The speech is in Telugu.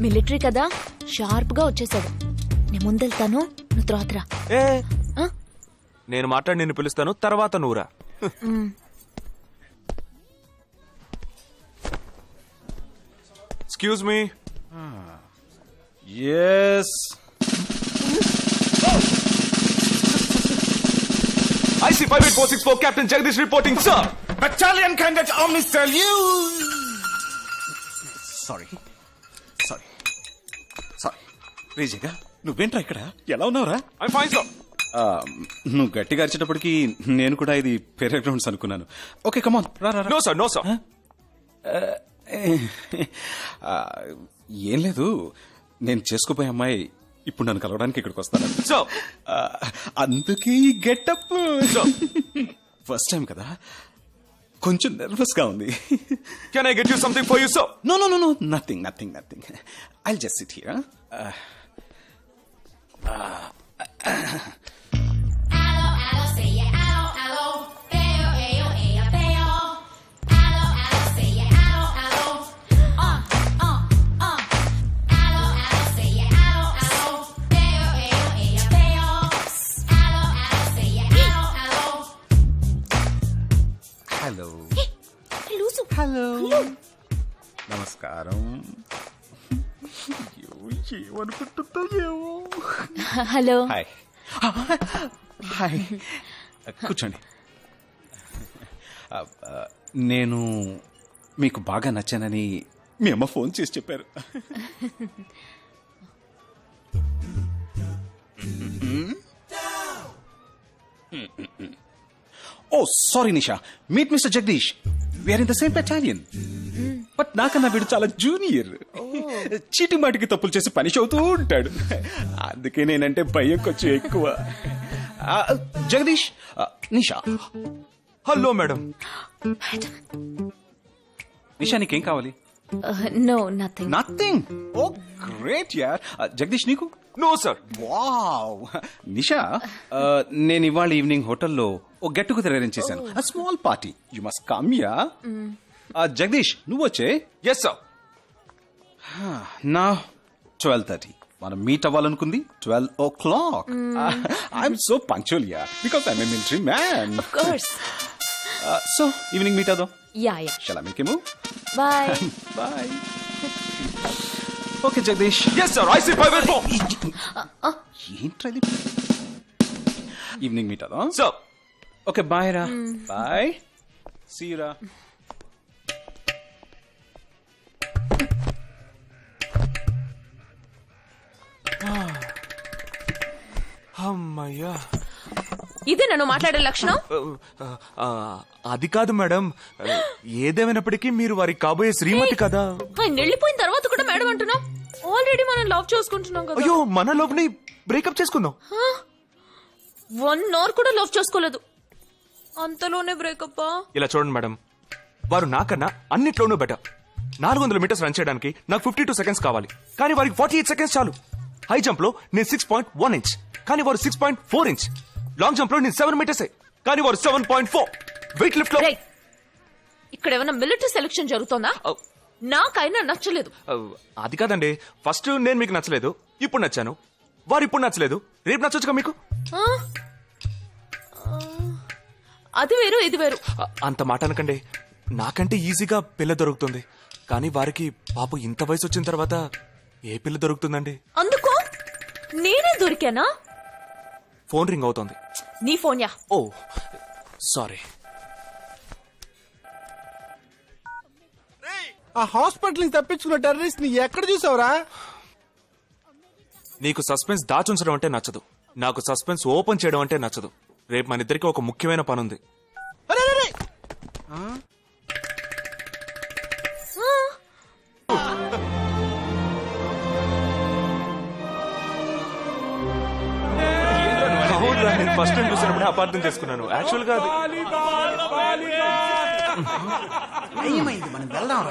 మిలిటరీ కదా, షార్ప్ గా వచ్చేసాడు. నేను ముందెళ్తాను, నువ్వు త్రోతరా. ఏ నేను మాట్లాడి నిన్ను పిలుస్తాను, తర్వాత నువ్వురా. Excuse me. Yes. IC 58464 Captain Jagdish reporting, sir. Battalion Cadet Omni salute. Sorry రేజగా నువ్వేంట్రా ఇక్కడ? ఎలా ఉన్నావురా? I'm fine, sir. నువ్వు గట్టిగా అరిచేటప్పటికి నేను కూడా ఇది పేరే గ్రౌండ్స్ అనుకున్నాను. ఓకే కమాన్ రా. No, sir. No, sir. ఏం లేదు, నేను చేసుకోపోయే అమ్మాయి ఇప్పుడు నన్ను కలవడానికి ఇక్కడికి వస్తాను. Sir. అందుకే గెటప్. ఫస్ట్ టైం కదా, కొంచెం నర్వస్ గా ఉంది. Can I get you something for you, sir? No, nothing. I'll just sit here. Hello. నమస్కారం. ఏమనుకుంటుందో ఏమో. హలో. హాయ్. కూర్చోండి. నేను మీకు బాగా నచ్చానని మీ అమ్మ ఫోన్ చేసి చెప్పారు. Oh sorry Nisha, meet mister Jagadish. We're in the same battalion. But నాకన్నా వీడు చాలా జూనియర్. చీటి మాటికి తప్పులు చేసి పనిష్ అవుతూ ఉంటాడు. అందుకే నేనంటే భయం కొంచెం ఎక్కువ. జగదీష్, నిషా. Hello madam. నిషా నీకేం కావాలి? No, nothing. Nothing. Oh great యార్. జగదీష్ నీకు? No, sir. వావ్. నిషా, నేను ఇవాళ ఈవినింగ్ హోటల్లో ఓ గెట్ టుగెదర్ అరేంజ్ చేశాను. Small party. You must come yeah. Jagadish నువ్వు వచ్చే. Yes, sir. నా 12:30. మనం మీట్ అవ్వాలనుకుంది 12 o'clock. I'm so punctual yeah, because I'm a military man. Of course. So evening meet అవుదాం. Yeah. Shall I make a move? Bye. Bye. Okay, Jagdish. Yes, sir. IC 584. ఏంట్రది? ఈవినింగ్ మీట్ అవుదాం. Sir. ఓకే బాయ్ రా. బాయ్. సీ యు రా. అమ్మయ్యా. ఇదే నన్ను మాట్లాడే లక్షణం? అది కాదు మేడం, ఏదేమైనప్పటికీ మీరు వారికి కాబోయే శ్రీమతి కదా. ఆయన వెళ్ళిపోయిన తర్వాత కూడా మేడం అంటున్నాం. ఆల్రెడీ మనం లవ్ చేసుకుంటున్నాం కదా. అయ్యో, మన లవ్ ని బ్రేకప్ చేసుకుందాం. 1 hour కూడా లవ్ చేసుకోలేదు, అంతలోనే బ్రేకప్. ఇలా చూడండి మేడం, వారు నాకన్నా అన్నిట్లోనూ బెటర్. 400 meters రన్ చేయడానికి నాకు 52 seconds కావాలి, కానీ వారికి 48 seconds చాలు. హై జంప్ లో నేను 6.1 inch, కానీ వారు 6.4 inch. లాంగ్ జంప్ లో నేను 7 meters, కానీ వారు 7.4. వెయిట్ లిఫ్ట్ లో ఇక్కడ ఏమైనా మిలిటరీ సెలక్షన్ జరుగుతుందా? నాకైనా నచ్చలేదు. అది కాదండి, ఫస్ట్ నేను మీకు నచ్చలేదు, ఇప్పుడు నచ్చాను. వారు ఇప్పుడు నచ్చలేదు, రేపు నచ్చొచ్చుగా మీకు. అది వేరు, ఇది వేరు. అంత మాట అనకండి. నాకంటే ఈజీగా పిల్ల దొరుకుతుంది, కానీ వారికి పాపం ఇంత వయసు వచ్చిన తర్వాత ఏ పిల్ల దొరుకుతుందండి? అందుకు నేనే దొరికానా? ఫోన్ రింగ్ అవుతోంది. నీ ఫోన్ యా? ఓ సారీ. ఆ హాస్పిటల్ తప్పించుకున్న టెర్రరిస్ట్ ని ఎక్కడ చూసావురా? నీకు సస్పెన్స్ దాచుంచడం అంటే నచ్చదు, నాకు సస్పెన్స్ ఓపెన్ చేయడం అంటే నచ్చదు. రేపు మన ఇద్దరికి ఒక ముఖ్యమైన పని ఉంది. నేను ఫస్ట్ టైం చూసినప్పుడు అపార్థం చేసుకున్నాను. యాక్చువల్ గా మనం వెళ్దాం.